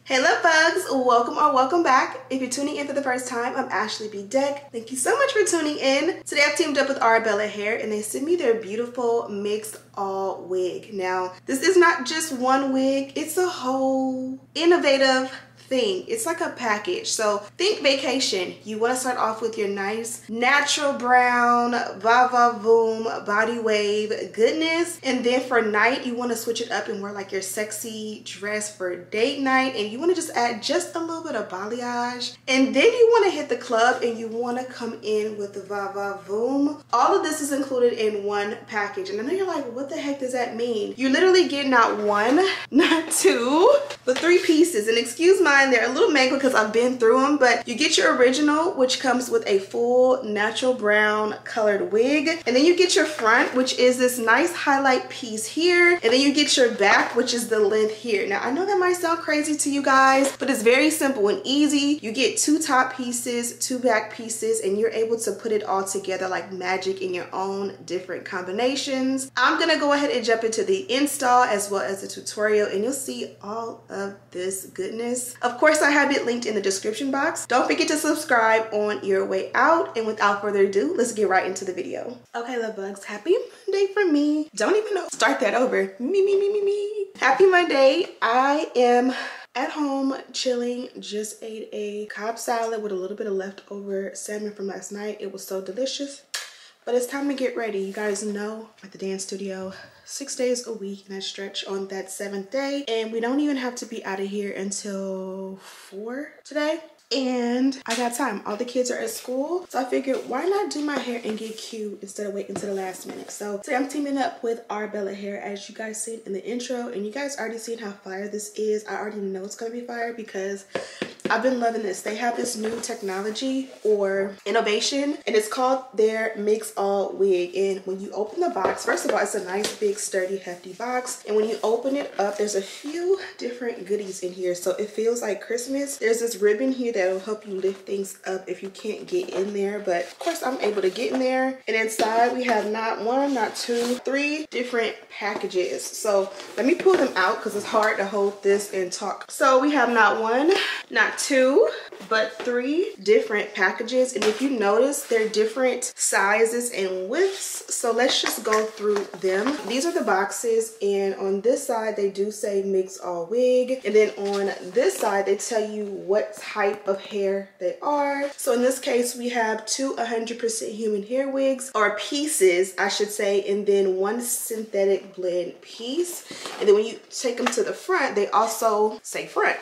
Hey love bugs, welcome or welcome back. If you're tuning in for the first time, I'm Ashley Bedeck. Thank you so much for tuning in. Today I've teamed up with Arabella Hair and they sent me their beautiful mixed all wig. Now, this is not just one wig, it's a whole innovative thing. It's like a package. So think vacation. You want to start off with your nice natural brown va voom body wave goodness, and then for night you want to switch it up and wear like your sexy dress for date night, and you want to just add just a little bit of balayage, and then you want to hit the club and you want to come in with the va voom. All of this is included in one package, and I know you're like, what the heck does that mean? You literally get not one, not two, but three pieces. And excuse my, they're a little mangled because I've been through them, but you get your original, which comes with a full natural brown colored wig, and then you get your front, which is this nice highlight piece here, and then you get your back, which is the length here. Now I know that might sound crazy to you guys, but it's very simple and easy. You get two top pieces, two back pieces, and you're able to put it all together like magic in your own different combinations. I'm gonna go ahead and jump into the install as well as the tutorial, and you'll see all of this goodness. Of course, I have it linked in the description box. Don't forget to subscribe on your way out. And without further ado, let's get right into the video. Okay, love bugs, happy Monday for me. Don't even know, start that over. Me. Happy Monday. I am at home chilling. Just ate a Cobb salad with a little bit of leftover salmon from last night. It was so delicious. But it's time to get ready. You guys know at the dance studio, 6 days a week, and I stretch on that 7th day. And we don't even have to be out of here until 4 today. And I got time. All the kids are at school. So I figured, why not do my hair and get cute instead of waiting until the last minute? So today I'm teaming up with Arabella Hair, as you guys seen in the intro. And you guys already seen how fire this is. I already know it's gonna be fire because I've been loving this. They have this new technology or innovation, and it's called their Mix All Wig. And when you open the box, first of all, it's a nice big sturdy hefty box, and when you open it up, there's a few different goodies in here, so it feels like Christmas. There's this ribbon here that'll help you lift things up if you can't get in there, but of course I'm able to get in there. And inside we have not one, not two, three different packages. So let me pull them out because it's hard to hold this and talk. So we have not one, not two, but three different packages, and if you notice, they're different sizes and widths. So let's just go through them. These are the boxes, and on this side they do say Mix All Wig, and then on this side they tell you what type of hair they are. So in this case we have two 100% human hair wigs, or pieces I should say, and then one synthetic blend piece. And then when you take them to the front, they also say front.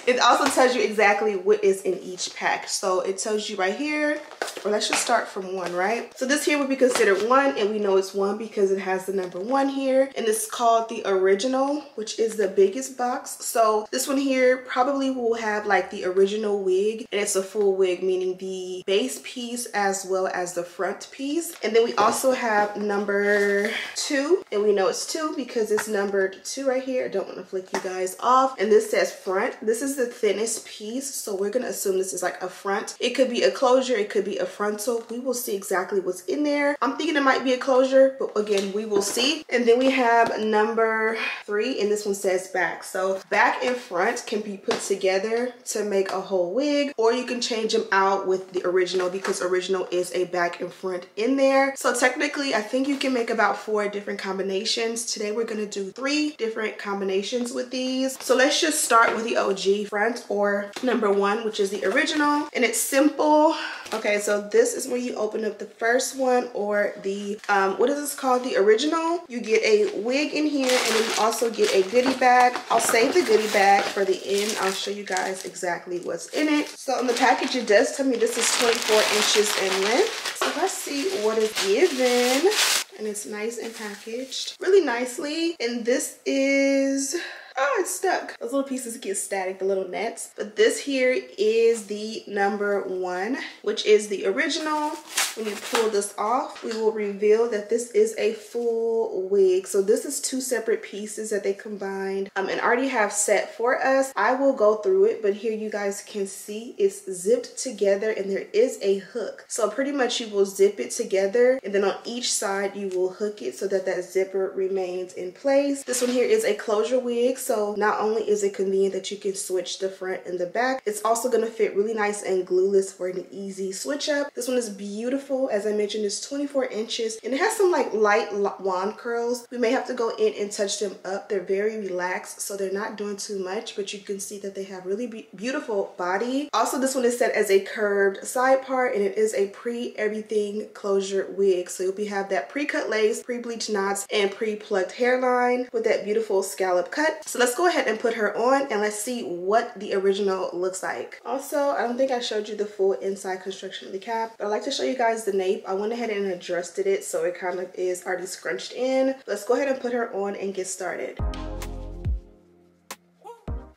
It also tells you exactly what is in each pack. So it tells you right here, or let's just start from one, right? So this here would be considered one, and we know it's one because it has the number 1 here, and it's called the original, which is the biggest box. So this one here probably will have like the original wig, and it's a full wig, meaning the base piece as well as the front piece. And then we also have number 2, and we know it's 2 because it's numbered 2 right here. I don't want to flick you guys off. And this says front. This is the thinnest piece, so we're gonna assume this is like a front. It could be a closure, it could be a frontal. We will see exactly what's in there. I'm thinking it might be a closure, but again, we will see. And then we have number 3, and this one says back. So back and front can be put together to make a whole wig, or you can change them out with the original because original is a back and front in there. So technically I think you can make about 4 different combinations. Today we're gonna do 3 different combinations with these. So let's just start with the OG front, or number 1, which is the original, and it's simple. Okay, so this is where you open up the first one, or the what is this called, the original. You get a wig in here, and then you also get a goodie bag. I'll save the goodie bag for the end. I'll show you guys exactly what's in it. So on the package it does tell me this is 24 inches in length. So let's see what is given, and it's nice and packaged really nicely. And this is, oh, it's stuck. Those little pieces get static, the little nets. But this here is the number 1, which is the original. when you pull this off, we will reveal that this is a full wig. So this is 2 separate pieces that they combined and already have set for us. I will go through it, but here you guys can see it's zipped together and there is a hook. So pretty much you will zip it together and then on each side you will hook it so that that zipper remains in place. This one here is a closure wig, so not only is it convenient that you can switch the front and the back, it's also going to fit really nice and glueless for an easy switch up. This one is beautiful. As I mentioned, it's 24 inches and it has some like light wand curls. We may have to go in and touch them up. They're very relaxed, so they're not doing too much, but you can see that they have really beautiful body. Also, this one is set as a curved side part and it is a pre-everything closure wig. So you'll have that pre-cut lace, pre-bleached knots, and pre-plucked hairline with that beautiful scallop cut. So let's go ahead and put her on and let's see what the original looks like. Also, I don't think I showed you the full inside construction of the cap, but I like to show you guys the nape. I went ahead and adjusted it so it kind of is already scrunched in. Let's go ahead and put her on and get started.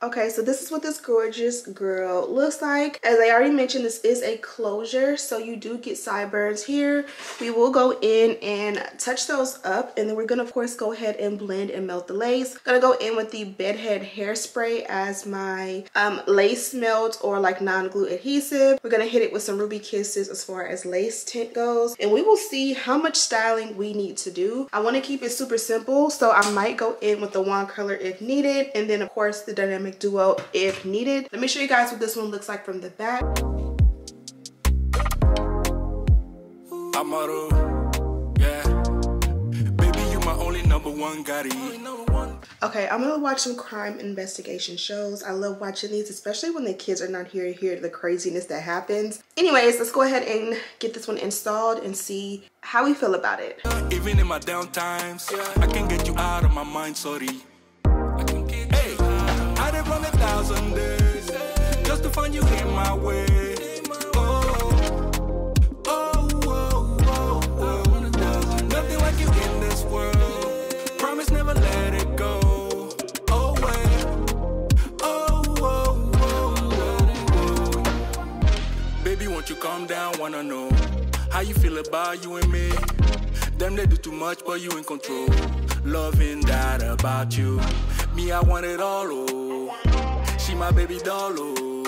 Okay, so this is what this gorgeous girl looks like. As I already mentioned, this is a closure, so you do get sideburns here. We will go in and touch those up, and then we're gonna of course go ahead and blend and melt the lace. Gonna go in with the Bedeck hairspray as my lace melt or like non-glue adhesive. We're gonna hit it with some Ruby Kisses as far as lace tint goes, and we will see how much styling we need to do. I want to keep it super simple, so I might go in with the wand color if needed, and then of course the dynamic duo if needed. Let me show you guys what this one looks like from the back. Okay, I'm gonna watch some crime investigation shows. I love watching these, especially when the kids are not here to hear the craziness that happens. Anyways, let's go ahead and get this one installed and see how we feel about it. Even in my down times, I can get you out of my mind, sorry. Hey, I done run 1,000 days just to find you in my way. Nothing like you in this world. Promise never let it go. Baby, won't you calm down? Wanna know how you feel about you and me? Them they do too much, but you in control. Loving that about you. Me, I want it all, oh. She my baby doll, oh.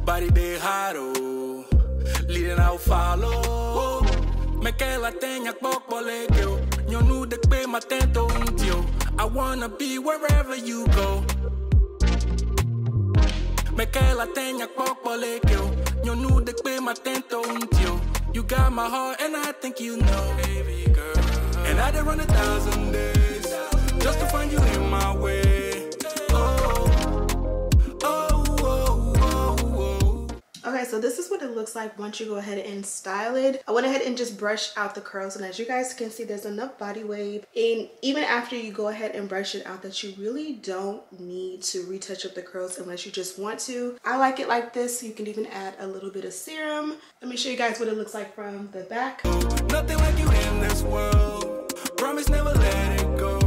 Body they hot, oh. Leading out follow. Me que la tenga poco legio. Yo nu de pe matento un tío. I wanna be wherever you go. Me que la tenga poco legio. Yo nu de pe matento un tío. You got my heart and I think you know, baby girl. And I done run 1,000 days just to find you in my way. Okay, so this is what it looks like once you go ahead and style it. I went ahead and just brushed out the curls, and as you guys can see, there's enough body wave, and even after you go ahead and brush it out, that you really don't need to retouch up the curls unless you just want to. I like it like this. You can even add a little bit of serum. Let me show you guys what it looks like from the back. Nothing like you in this world. Promise never let it go.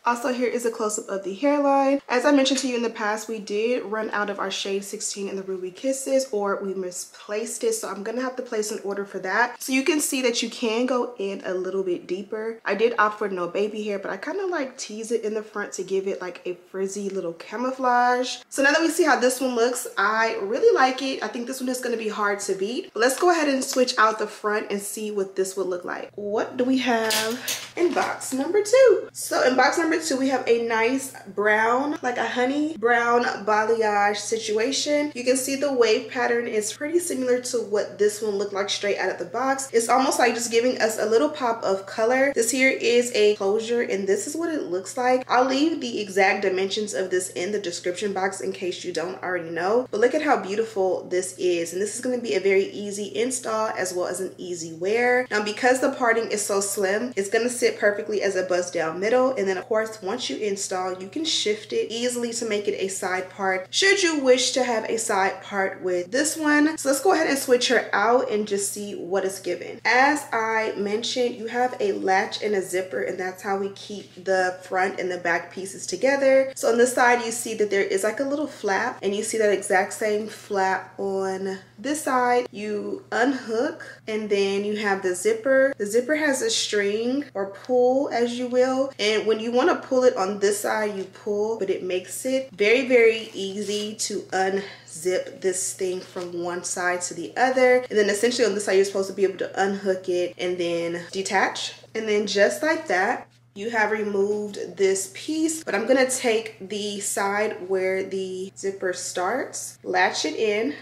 Also, here is a close-up of the hairline. As I mentioned to you in the past, we did run out of our shade 16 in the Ruby Kisses, or we misplaced it, so I'm gonna have to place an order for that. So you can see that you can go in a little bit deeper. I did opt for no baby hair, but I kind of like tease it in the front to give it like a frizzy little camouflage. So now that we see how this one looks, I really like it. I think this one is gonna be hard to beat. But let's go ahead and switch out the front and see what this would look like. What do we have in box number 2? So in box number 2, we have a nice brown, like a honey brown balayage situation. You can see the wave pattern is pretty similar to what this one looked like straight out of the box. It's almost like just giving us a little pop of color. This here is a closure, and this is what it looks like. I'll leave the exact dimensions of this in the description box in case you don't already know. But look at how beautiful this is, and this is going to be a very easy install as well as an easy wear. Now, because the parting is so slim, it's going to sit perfectly as a bust down middle, and then of course course, once you install, you can shift it easily to make it a side part should you wish to have a side part with this one. So let's go ahead and switch her out and just see what it's given. As I mentioned, you have a latch and a zipper, and that's how we keep the front and the back pieces together. So on this side, you see that there is like a little flap, and you see that exact same flap on this side. You unhook, and then you have the zipper. The zipper has a string or pull, as you will, and when you want to pull it on this side, you pull, but it makes it very, very easy to unzip this thing from one side to the other. And then essentially on this side, you're supposed to be able to unhook it and then detach. And then just like that, you have removed this piece. But I'm gonna take the side where the zipper starts, latch it in,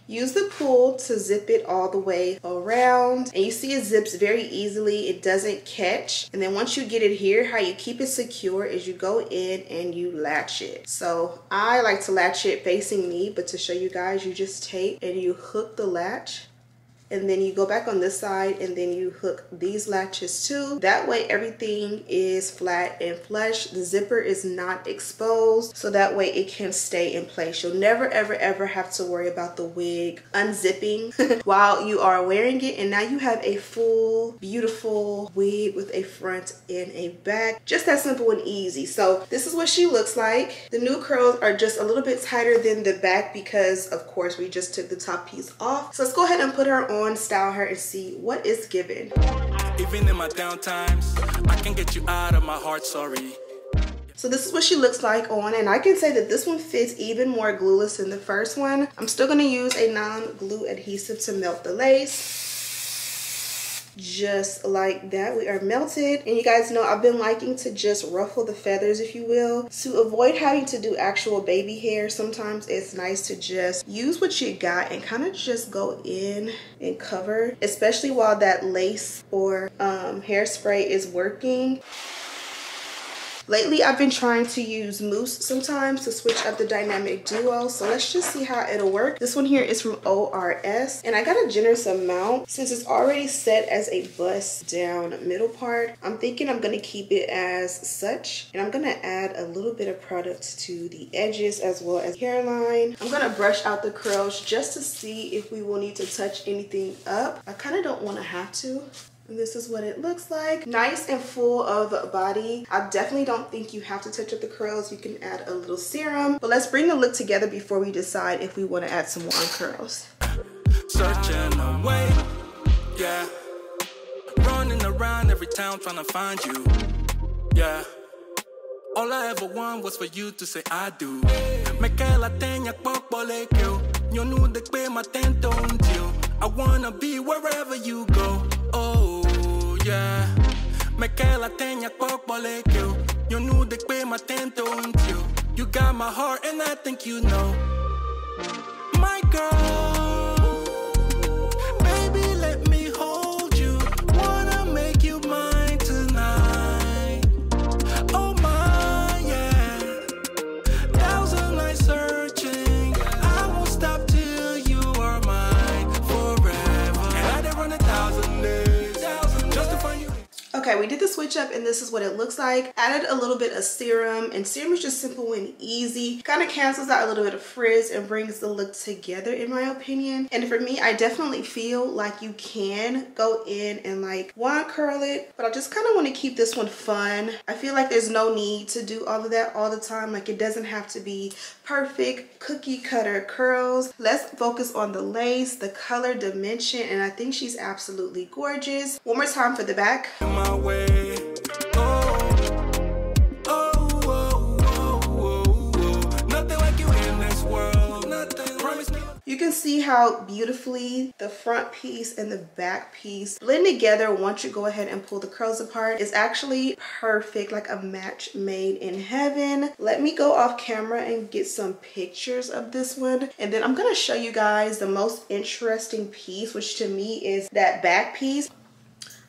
use the pull to zip it all the way around, and you see it zips very easily. It doesn't catch. And then once you get it here, how you keep it secure is you go in and you latch it. So I like to latch it facing me, but to show you guys, you just take and you hook the latch, and then you go back on this side and then you hook these latches too. That way everything is flat and flush. The zipper is not exposed, so that way it can stay in place. You'll never ever ever have to worry about the wig unzipping while you are wearing it. And now you have a full beautiful wig with a front and a back. Just that simple and easy. So this is what she looks like. The new curls are just a little bit tighter than the back because of course we just took the top piece off. So let's go ahead and put her on, style her, and see what is given. Even in my down times, I can get you out of my heart, sorry. So this is what she looks like on, and I can say that this one fits even more glueless than the first one. I'm still gonna use a non-glue adhesive to melt the lace. Just like that, we are melted. And you guys know I've been liking to just ruffle the feathers, if you will, to avoid having to do actual baby hair. Sometimes it's nice to just use what you got and kind of just go in and cover, especially while that lace or hairspray is working. Lately, I've been trying to use mousse sometimes to switch up the dynamic duo. So let's just see how it'll work. This one here is from ORS, and I got a generous amount since it's already set as a bust down middle part. I'm thinking I'm gonna keep it as such, and I'm gonna add a little bit of product to the edges as well as hairline. I'm gonna brush out the curls just to see if we will need to touch anything up. I kind of don't want to have to. And this is what it looks like. Nice and full of body. I definitely don't think you have to touch up the curls. You can add a little serum. But let's bring the look together before we decide if we want to add some more curls. Searching away, yeah. Running around every town trying to find you, yeah. All I ever want was for you to say I do. I wanna be wherever you go. Oh yeah. You got my heart and I think you know. My girl, baby, let me hold you. Wanna make you mine tonight. Oh my, yeah. 1,000 nights searching. I won't stop till you are mine forever. And I did run 1,000 days just to find you. Okay, we did the switch up and this is what it looks like. Added a little bit of serum, and serum is just simple and easy. Kind of cancels out a little bit of frizz and brings the look together in my opinion. And for me, I definitely feel like you can go in and like wand curl it, but I just kind of want to keep this one fun. I feel like there's no need to do all of that all the time. Like it doesn't have to be perfect cookie cutter curls. Let's focus on the lace, the color dimension, and I think she's absolutely gorgeous. One more time for the back. My way. Oh, oh, oh, nothing like you in this world. Nothing. Promise me. You can see how beautifully the front piece and the back piece blend together once you go ahead and pull the curls apart. It's actually perfect, like a match made in heaven. Let me go off camera and get some pictures of this one, and then I'm gonna show you guys the most interesting piece, which to me is that back piece.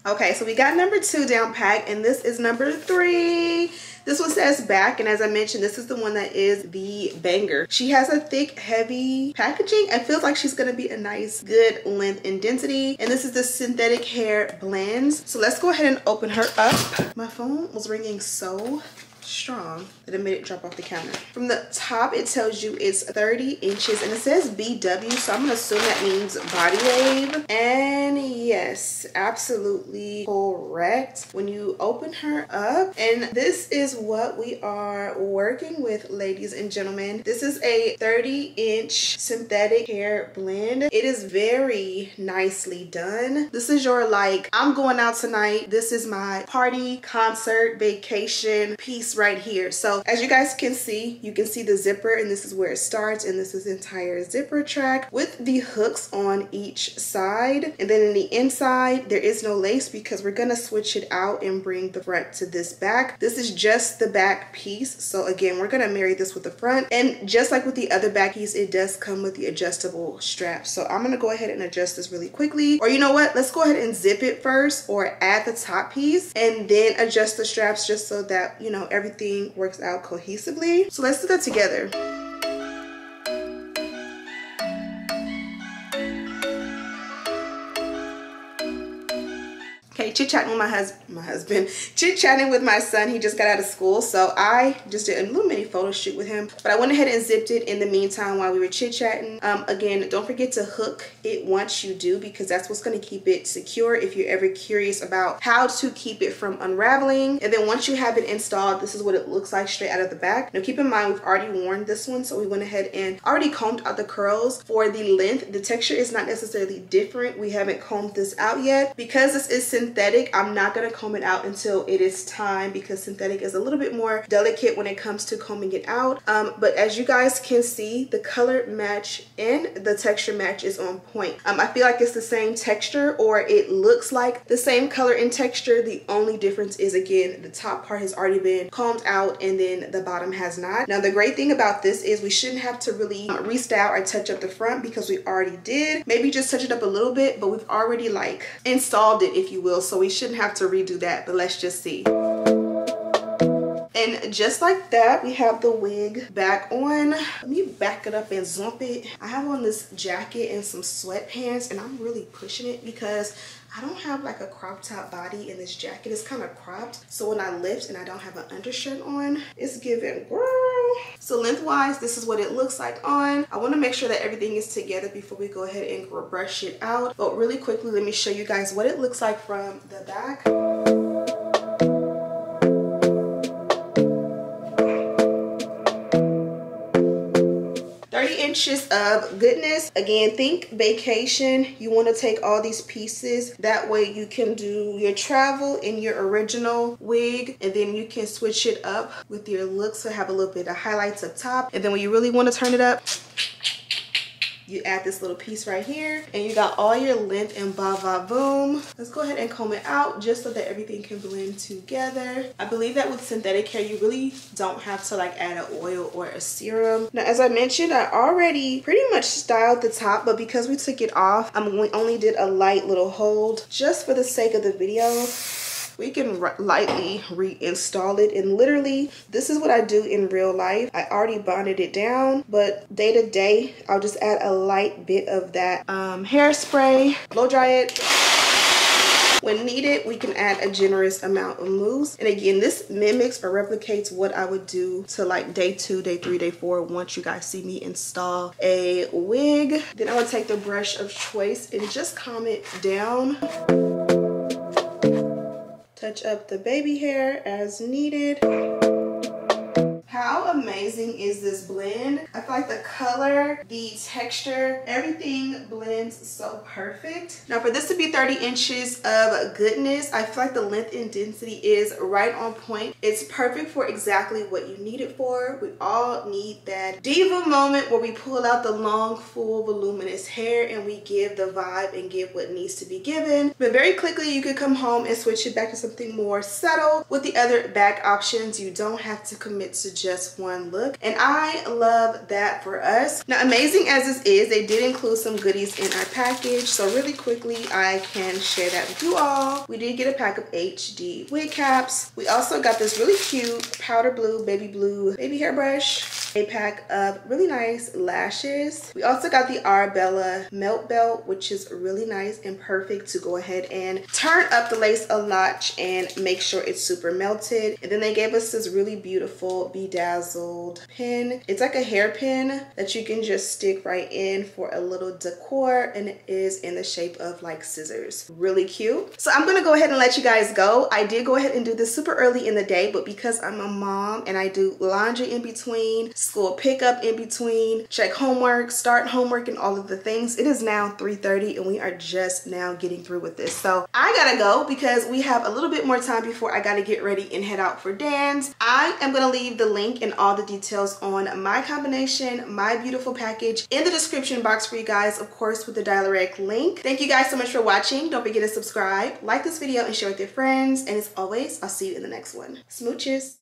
Okay, so we got number 2 down pack, and this is number 3. This one says back, and as I mentioned, this is the one that is the banger. She has a thick, heavy packaging. It feels like she's gonna be a nice, good length and density. And this is the synthetic hair blends. So let's go ahead and open her up. My phone was ringing so strong that it made it drop off the counter. From the top, it tells you it's 30 inches and it says BW, so I'm gonna assume that means body wave. And yes, absolutely correct. When you open her up, and this is what we are working with, ladies and gentlemen. This is a 30-inch synthetic hair blend. It is very nicely done. This is your like, I'm going out tonight, this is my party, concert, vacation piece right here. So as you guys can see, you can see the zipper, and this is where it starts, and this is the entire zipper track with the hooks on each side. And then in the inside, there is no lace because we're gonna switch it out and bring the front to this back. This is just the back piece. So again, we're gonna marry this with the front, and just like with the other back piece, it does come with the adjustable strap. So I'm gonna go ahead and adjust this really quickly, or you know what, let's go ahead and zip it first, or add the top piece and then adjust the straps, just so that, you know, everything works out cohesively. So let's do that together. Okay, chit-chatting with my husband, chit-chatting with my son. He just got out of school, so I just did a little mini photo shoot with him, but I went ahead and zipped it in the meantime while we were chit-chatting. Again, don't forget to hook it once you do, because that's what's going to keep it secure if you're ever curious about how to keep it from unraveling. And then once you have it installed, this is what it looks like straight out of the back. Now keep in mind, we've already worn this one, so we went ahead and already combed out the curls. For the length, the texture is not necessarily different. We haven't combed this out yet. Because this is synthetic, I'm not going to comb it out until it is time, because synthetic is a little bit more delicate when it comes to combing it out. But as you guys can see, the color match and the texture match is on point. I feel like it's the same texture, or it looks like the same color and texture. The only difference is, again, the top part has already been combed out and then the bottom has not. Now the great thing about this is we shouldn't have to really restyle or touch up the front, because we already did. Maybe just touch it up a little bit, but we've already like installed it, if you will, so we shouldn't have to redo that. But let's just see. And just like that, we have the wig back on. Let me back it up and zump it. I have on this jacket and some sweatpants, and I'm really pushing it because I don't have like a crop top body, and this jacket is kind of cropped. So when I lift and I don't have an undershirt on, it's giving girl. So lengthwise, this is what it looks like on. I want to make sure that everything is together before we go ahead and brush it out. But really quickly, let me show you guys what it looks like from the back. 30 inches of goodness. Again, think vacation. You want to take all these pieces. That way you can do your travel in your original wig, and then you can switch it up with your look. So have a little bit of highlights up top. And then when you really want to turn it up, you add this little piece right here, and you got all your length and ba-va-boom. Let's go ahead and comb it out just so that everything can blend together. I believe that with synthetic hair, you really don't have to like add an oil or a serum. Now, as I mentioned, I already pretty much styled the top, but because we took it off, we only did a light little hold just for the sake of the video. We can lightly reinstall it, and literally this is what I do in real life. I already bonded it down, but day to day I'll just add a light bit of that hairspray, blow dry it. When needed, we can add a generous amount of mousse. And again, this mimics or replicates what I would do to like day 2, day 3, day 4 once you guys see me install a wig. Then I would take the brush of choice and just comb it down. Touch up the baby hair as needed. How amazing is this blend? I feel like the color, the texture, everything blends so perfect. Now for this to be 30 inches of goodness, I feel like the length and density is right on point. It's perfect for exactly what you need it for. We all need that diva moment where we pull out the long, full, voluminous hair and we give the vibe and give what needs to be given. But very quickly, you could come home and switch it back to something more subtle. With the other back options, you don't have to commit to just one look, and I love that for us. Now, amazing as this is, they did include some goodies in our package, so really quickly I can share that with you all. We did get a pack of HD wig caps. We also got this really cute powder blue baby hairbrush, a pack of really nice lashes. We also got the Arabella melt belt, which is really nice and perfect to go ahead and turn up the lace a notch and make sure it's super melted. And then they gave us this really beautiful bedazzled pin. It's like a hairpin that you can just stick right in for a little decor, and it is in the shape of like scissors. Really cute. So I'm gonna go ahead and let you guys go. I did go ahead and do this super early in the day, but because I'm a mom and I do laundry in between, school pickup in between, check homework, start homework, and all of the things, it is now 3:30 and we are just now getting through with this. So I gotta go because we have a little bit more time before I gotta get ready and head out for dance. I am gonna leave the link and all the details on my combination, my beautiful package, in the description box for you guys, of course, with the direct link. Thank you guys so much for watching. Don't forget to subscribe, like this video, and share with your friends. And as always, I'll see you in the next one. Smooches.